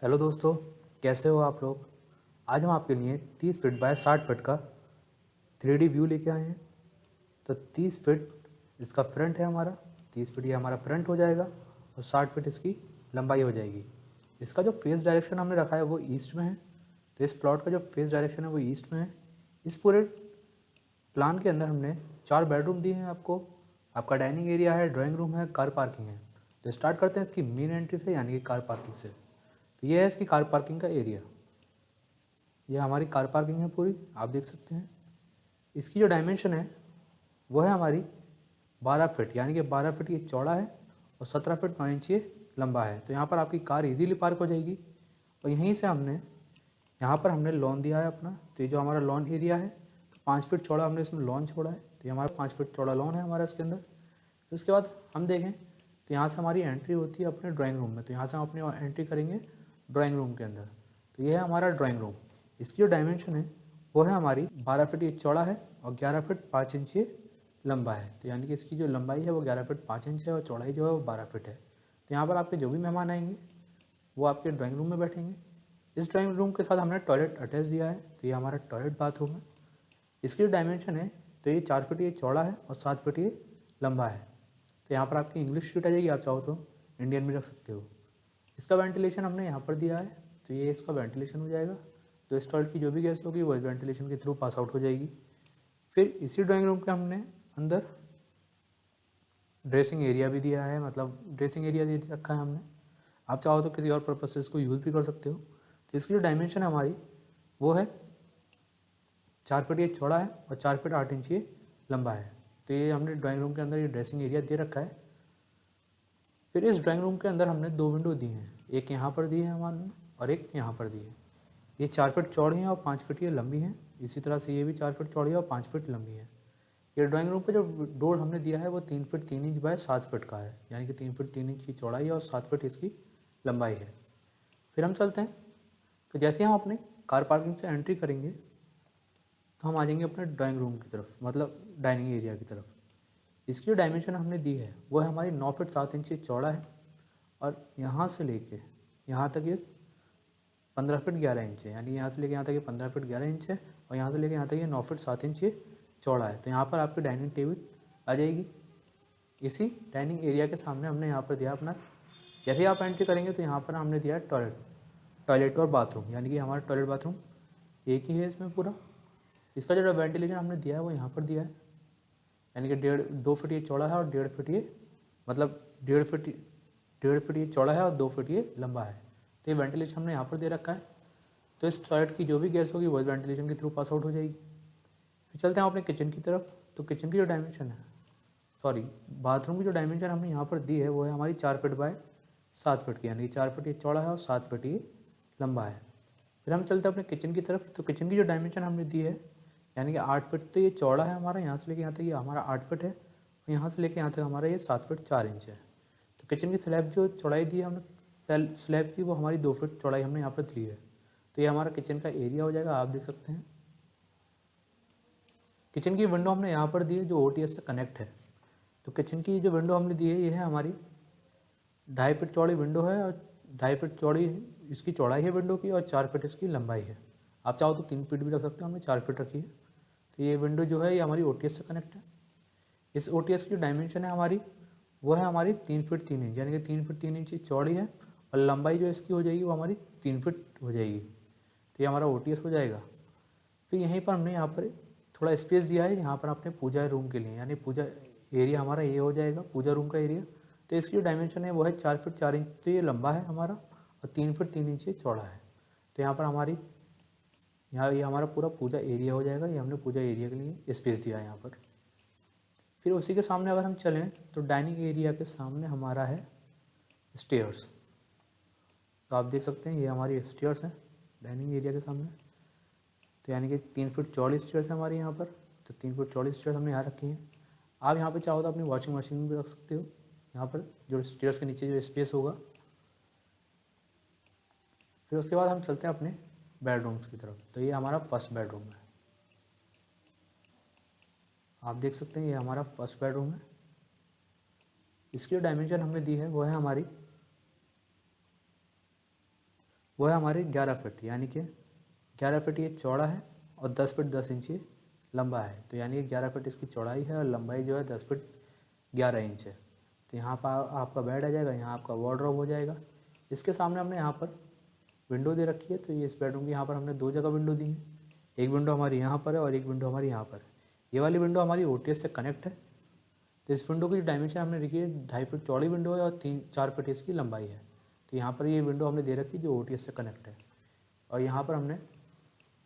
Hello दोस्तों, कैसे हो आप लोग। आज हम आपके लिए 30 फीट बाय 60 फीट का 3D व्यू लेके आए हैं। तो 30 फीट इसका फ्रंट है हमारा, 30 फीट ये हमारा फ्रंट हो जाएगा और 60 फीट इसकी लंबाई हो जाएगी। इसका जो फेस डायरेक्शन हमने रखा है वो ईस्ट में है। तो इस प्लॉट का जो फेस डायरेक्शन है वो ईस्ट में है। इस पूरे प्लान के अंदर हमने 4 बेडरूम दिए हैं आपको। आपका डाइनिंग एरिया है, ड्राइंग रूम है, कार पार्किंग है। तो स्टार्ट करते हैं इसकी मेन एंट्री से, यानी कि कार पार्किंग से। तो ये है इसकी कार पार्किंग का एरिया। ये हमारी कार पार्किंग है पूरी, आप देख सकते हैं। इसकी जो डायमेंशन है वो है हमारी 12 फीट, यानी कि 12 फीट ये चौड़ा है और 17 फीट 9 इंच ये लंबा है। तो यहाँ पर आपकी कार इजीली पार्क हो जाएगी। और यहीं से यहाँ पर हमने लॉन दिया है अपना। तो ये जो हमारा लॉन एरिया है, तो 5 फीट चौड़ा हमने इसमें लॉन छोड़ा है। तो ये हमारा 5 फीट चौड़ा लॉन है हमारा इसके अंदर। फिर उसके बाद हम देखें तो यहाँ से हमारी एंट्री होती है अपने ड्राइंग रूम में। तो यहाँ से हम अपनी एंट्री करेंगे ड्राइंग रूम के अंदर। तो ये है हमारा ड्राइंग रूम। इसकी जो डायमेंशन है वो है हमारी 12 फीट ये चौड़ा है और 11 फीट 5 इंच ये लंबा है। तो यानी कि इसकी जो लंबाई है वो 11 फीट 5 इंच है और चौड़ाई जो है वो 12 फीट है। तो यहाँ पर आपके जो भी मेहमान आएंगे वो आपके ड्राइंग रूम में बैठेंगे। इस ड्राइंग रूम के साथ हमने टॉयलेट अटैच दिया है। तो ये हमारा टॉयलेट बाथरूम है। इसकी जो डायमेंशन है तो ये 4 फीट ये चौड़ा है और 7 फीट ये लंबा है। तो यहाँ पर आपकी इंग्लिश शीट आ जाएगी, आप चाहो तो इंडियन भी रख सकते हो। इसका वेंटिलेशन हमने यहाँ पर दिया है। तो ये इसका वेंटिलेशन हो जाएगा। तो इस टॉयलेट की जो भी गैस होगी वो इस वेंटिलेशन के थ्रू पास आउट हो जाएगी। फिर इसी ड्राइंग रूम के हमने अंदर ड्रेसिंग एरिया भी दिया है, मतलब ड्रेसिंग एरिया दे रखा है हमने। आप चाहो तो किसी और पर्पज से इसको यूज़ भी कर सकते हो। तो इसकी जो डायमेंशन है हमारी वो है 4 फीट ये चौड़ा है और 4 फीट 8 इंच ये लंबा है। तो ये हमने ड्राइंग रूम के अंदर ये ड्रेसिंग एरिया दे रखा है। फिर इस ड्राइंग रूम के अंदर हमने 2 विंडो दी हैं, एक यहाँ पर दी है हमारे और एक यहाँ पर दी है। ये 4 फीट चौड़ी हैं और 5 फीट ये लंबी हैं। इसी तरह से ये भी 4 फीट चौड़ी है और 5 फीट लंबी है। ये ड्राइंग रूम का जो डोर हमने दिया है वो 3 फीट 3 इंच बाय 7 फीट का है, यानी कि 3 फीट 3 इंच की चौड़ाई है और 7 फीट इसकी लंबाई है। फिर हम चलते हैं। तो जैसे हम अपने कार पार्किंग से एंट्री करेंगे तो हम आ जाएंगे अपने ड्राइंग रूम की तरफ, मतलब डाइनिंग एरिया की तरफ। इसकी जो डायमेंशन हमने दी है वो है हमारी 9 फीट 7 इंच चौड़ा है और यहाँ से लेके यहाँ तक ये 15 फीट 11 इंच है, यानी यहाँ से लेके यहाँ तक ये 15 फीट 11 इंच है और यहाँ से लेके यहाँ तक ये 9 फीट 7 इंच ये चौड़ा है। तो यहाँ पर आपकी डाइनिंग टेबल आ जाएगी। इसी डाइनिंग एरिया के सामने हमने यहाँ पर दिया अपना, जैसे ही आप एंट्री करेंगे तो यहाँ पर हमने दिया टॉयलेट और बाथरूम, यानी कि हमारा टॉयलेट बाथरूम एक ही है इसमें पूरा। इसका जो वेंटिलेशन हमने दिया है वो यहाँ पर दिया है, यानी कि 2 फीट ये चौड़ा है और 1.5 फीट ये, मतलब 1.5 फीट ये चौड़ा है और 2 फीट ये लंबा है। तो ये वेंटिलेशन हमने यहाँ पर दे रखा है। तो इस टॉयलेट की जो भी गैस होगी वो इस वेंटिलेशन के थ्रू पास आउट हो जाएगी। फिर चलते हैं अपने किचन की तरफ। तो किचन की जो डायमेंशन है, सॉरी बाथरूम की जो डायमेंशन हमने यहाँ पर दी है वो है हमारी 4 फीट बाय 7 फीट की, यानी कि 4 फीट ये चौड़ा है और 7 फीट ये लंबा है। फिर हम चलते हैं अपने किचन की तरफ। तो किचन की जो डायमेंशन हमने दी है, यानी कि 8 फीट तो ये चौड़ा है हमारा, यहाँ से लेके यहाँ तक ये हमारा 8 फीट है और यहाँ से लेके यहाँ तक हमारा ये 7 फीट 4 इंच है। तो किचन की स्लैब जो चौड़ाई दी है हमने स्लैब की, वो हमारी 2 फीट चौड़ाई हमने यहाँ पर दी है। तो ये हमारा किचन का एरिया हो जाएगा, आप देख सकते हैं। किचन की विंडो हमने यहाँ पर दी है जो OTS से कनेक्ट है। तो किचन की जो विंडो हमने दी है ये है हमारी 2.5 फीट चौड़ी विंडो है और 2.5 फीट चौड़ी इसकी चौड़ाई है विंडो की और 4 फीट इसकी लंबाई है। आप चाहो तो 3 फीट भी रख सकते हो, हमने 4 फीट रखी है। तो ये विंडो जो है ये हमारी OTS से कनेक्ट है। इस OTS की डायमेंशन है हमारी वो है हमारी 3 फीट 3 इंच, यानी कि 3 फीट 3 इंच चौड़ी है और लंबाई जो इसकी हो जाएगी वो हमारी 3 फीट हो जाएगी। तो ये हमारा OTS हो जाएगा। फिर यहीं पर हमने यहाँ पर थोड़ा स्पेस दिया है यहाँ पर अपने पूजा रूम के लिए, यानी पूजा एरिया हमारा ये हो जाएगा, पूजा रूम का एरिया। तो इसकी जो डायमेंशन है वो है 4 फीट 4 इंच, तो ये लंबा है हमारा और 3 फीट 3 इंच ये चौड़ा है। तो यहाँ पर हमारी ये हमारा पूरा पूजा एरिया हो जाएगा। ये हमने पूजा एरिया के लिए स्पेस दिया है यहाँ पर। फिर उसी के सामने अगर हम चलें तो डाइनिंग एरिया के सामने हमारा है स्टेयर्स। तो आप देख सकते हैं ये हमारी स्टेयर्स हैं डाइनिंग एरिया के सामने। तो यानी कि 3 फीट चौड़ी स्टेयर्स है हमारी यहाँ पर। तो 3 फीट चौड़ी स्टेयर्स हमने यहाँ रखी हैं। आप यहाँ पे चाहो तो अपनी वॉशिंग मशीन भी रख सकते हो यहाँ पर, जो स्टेयर्स के नीचे जो स्पेस होगा। फिर उसके बाद हम चलते हैं अपने बेडरूम्स की तरफ। तो ये हमारा फर्स्ट बेडरूम है, आप देख सकते हैं ये हमारा फर्स्ट बेडरूम है। इसकी जो डायमेंशन हमने दी है वो है हमारी वो है हमारी 11 फीट, यानी कि 11 फीट ये चौड़ा है और 10 फीट 10 इंच ये लंबा है। तो यानी कि 11 फीट इसकी चौड़ाई है और लंबाई जो है 10 फीट 11 इंच है। तो यहाँ पर आपका बेड आ जाएगा, यहाँ आपका वार्डरोब हो जाएगा। इसके सामने हमने यहाँ पर विंडो दे रखी है। तो ये इस बेडरूम की यहाँ पर हमने 2 जगह विंडो दी है। एक विंडो हमारी यहाँ पर है और एक विंडो हमारी यहाँ पर है। ये वाली विंडो हमारी OTS से कनेक्ट है। तो इस विंडो की डायमेंशन हमने रखी है 2.5 फीट चौड़ी विंडो है और 4 फीट इसकी लंबाई है। तो यहाँ पर ये विंडो हमने दे रखी है जो OTS से कनेक्ट है। और यहाँ पर हमने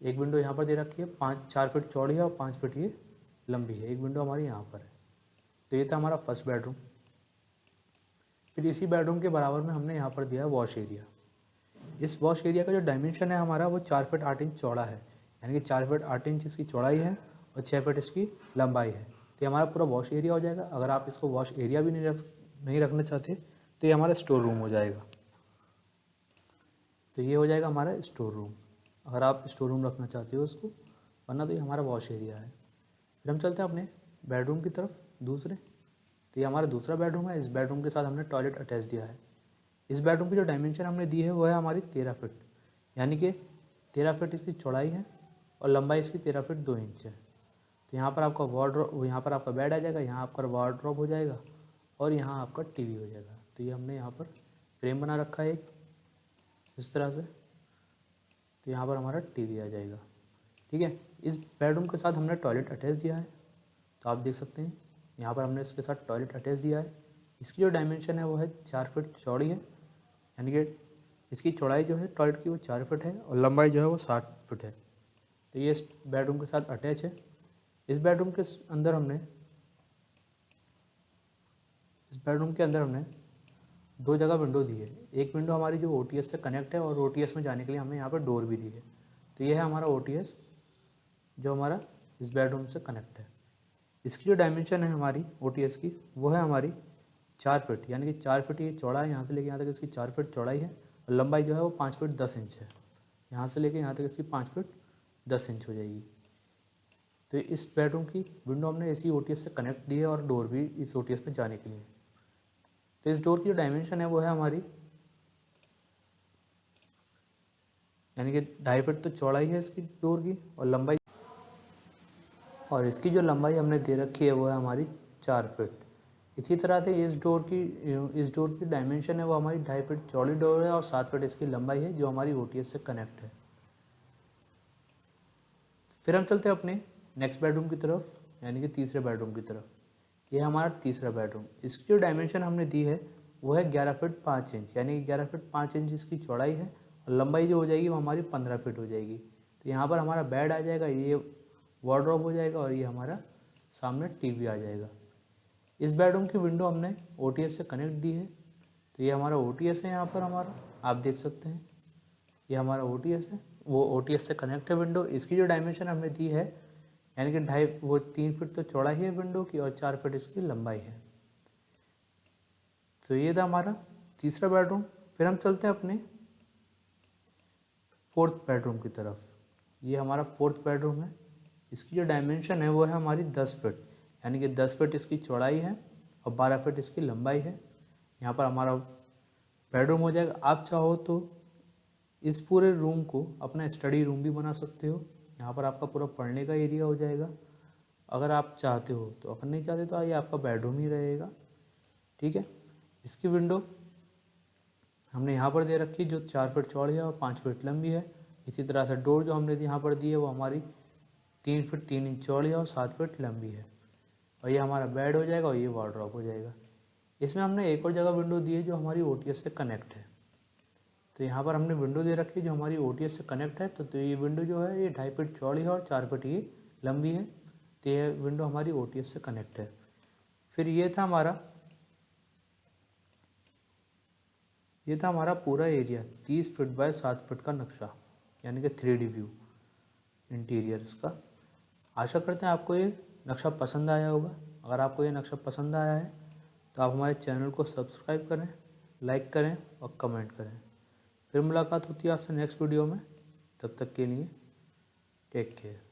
एक विंडो यहाँ पर दे रखी है 4 फीट चौड़ी है और 5 फीट ये लंबी है। एक विंडो हमारी यहाँ पर है। तो ये था हमारा फर्स्ट बेडरूम। फिर इसी बेडरूम के बराबर में हमने यहाँ पर दिया है वॉश एरिया। इस वॉश एरिया का जो डायमेंशन है हमारा वो 4 फीट 8 इंच चौड़ा है, यानी कि 4 फीट 8 इंच इसकी चौड़ाई है और 6 फीट इसकी लंबाई है। तो ये हमारा पूरा वॉश एरिया हो जाएगा। अगर आप इसको वॉश एरिया भी नहीं रखना चाहते तो ये हमारा स्टोर रूम हो जाएगा। तो ये हो जाएगा हमारा स्टोर रूम, अगर आप स्टोर रूम रखना चाहते हो उसको, वरना तो ये हमारा वॉश एरिया है। फिर हम चलते हैं अपने बेडरूम की तरफ दूसरे। तो ये हमारा दूसरा बेडरूम है। इस बेडरूम के साथ हमने टॉयलेट अटैच दिया है। इस बेडरूम की जो डायमेंशन हमने दी है वो है हमारी 13 फीट, यानी कि 13 फीट इसकी चौड़ाई है और लंबाई इसकी 13 फीट 2 इंच है। तो यहाँ पर आपका वार्डरोब, यहाँ पर आपका बेड आ जाएगा, यहाँ आपका वार्डरोब हो जाएगा और यहाँ आपका टीवी हो जाएगा। तो ये हमने यहाँ पर फ्रेम बना रखा है एक इस तरह से। तो यहाँ पर हमारा टीवी आ जाएगा। ठीक है। इस बेडरूम के साथ हमने टॉयलेट अटैच दिया है। तो आप देख सकते हैं यहाँ पर हमने इसके साथ टॉयलेट अटैच दिया है। इसकी जो डायमेंशन है वो है 4 फीट चौड़ी है, यानी कि इसकी चौड़ाई जो है टॉयलेट की वो 4 फीट है और लंबाई जो है वो 60 फीट है। तो ये इस बेडरूम के साथ अटैच है। इस बेडरूम के अंदर हमने 2 जगह विंडो दी है। एक विंडो हमारी जो OTS से कनेक्ट है और OTS में जाने के लिए हमने यहाँ पर डोर भी दी है। तो ये है हमारा OTS जो हमारा इस बेडरूम से कनेक्ट है। इसकी जो डायमेंशन है हमारी OTS की वो है हमारी 4 फीट, यानी कि 4 फीट ये चौड़ा है, यहाँ से लेके यहाँ तक इसकी 4 फीट चौड़ाई है और लंबाई जो है वो 5 फीट 10 इंच है। यहाँ से लेके यहाँ तक इसकी 5 फीट 10 इंच हो जाएगी। तो इस बेडरूम की विंडो हमने इसी OTS से कनेक्ट दी है और डोर भी इस OTS में जाने के लिए। तो इस डोर की जो डायमेंशन है वो है हमारी, यानी कि 2.5 फीट तो चौड़ाई है इसकी डोर की और लंबाई, और इसकी जो लंबाई हमने दे रखी है वो है हमारी 4 फीट। इसी तरह से इस डोर की डायमेंशन है वो हमारी 2.5 फीट चौड़ी डोर है और 7 फीट इसकी लंबाई है जो हमारी OTS से कनेक्ट है। फिर हम चलते हैं अपने नेक्स्ट बेडरूम की तरफ, यानी कि तीसरे बेडरूम की तरफ। ये हमारा तीसरा बेडरूम। इसकी जो डायमेंशन हमने दी है वो है 11 फीट 5 इंच, यानी कि 11 फीट 5 इंच इसकी चौड़ाई है और लंबाई जो हो जाएगी वो हमारी 15 फीट हो जाएगी। तो यहाँ पर हमारा बेड आ जाएगा, ये वार्डरोब हो जाएगा और ये हमारा सामने टीवी आ जाएगा। इस बेडरूम की विंडो हमने OTS से कनेक्ट दी है। तो ये हमारा OTS है, यहाँ पर हमारा आप देख सकते हैं ये हमारा OTS है, वो OTS से कनेक्ट है विंडो। इसकी जो डायमेंशन हमने दी है यानी कि 3 फीट तो चौड़ाई है विंडो की और 4 फीट इसकी लंबाई है। तो ये था हमारा तीसरा बेडरूम। फिर हम चलते हैं अपने फोर्थ बेडरूम की तरफ। ये हमारा फोर्थ बेडरूम है। इसकी जो डायमेंशन है वो है हमारी 10 फीट, यानी कि 10 फीट इसकी चौड़ाई है और 12 फीट इसकी लंबाई है। यहाँ पर हमारा बेडरूम हो जाएगा। आप चाहो तो इस पूरे रूम को अपना स्टडी रूम भी बना सकते हो। यहाँ पर आपका पूरा पढ़ने का एरिया हो जाएगा अगर आप चाहते हो तो। अगर नहीं चाहते तो ये आपका बेडरूम ही रहेगा। ठीक है। इसकी विंडो हमने यहाँ पर दे रखी जो 4 फीट चौड़ी है और 5 फीट लंबी है। इसी तरह से डोर जो हमने यहाँ पर दी है वो हमारी 3 फीट 3 इंच चौड़ी है और 7 फीट लंबी है। और ये हमारा बेड हो जाएगा और ये वार्डरोब हो जाएगा। इसमें हमने एक और जगह विंडो दी है जो हमारी OTS से कनेक्ट है। तो यहाँ पर हमने विंडो दे रखी है जो हमारी OTS से कनेक्ट है। तो ये विंडो जो है ये 2.5 फीट चौड़ी है और 4 फीट ये लंबी है। तो ये विंडो हमारी OTS से कनेक्ट है। फिर ये था हमारा पूरा एरिया 30 फीट बाय 7 फीट का नक्शा, यानी कि 3D व्यू इंटीरियर्स का। आशा करते हैं आपको ये नक्शा पसंद आया होगा। अगर आपको ये नक्शा पसंद आया है तो आप हमारे चैनल को सब्सक्राइब करें, लाइक करें और कमेंट करें। फिर मुलाकात होती है आपसे नेक्स्ट वीडियो में। तब तक के लिए टेक केयर।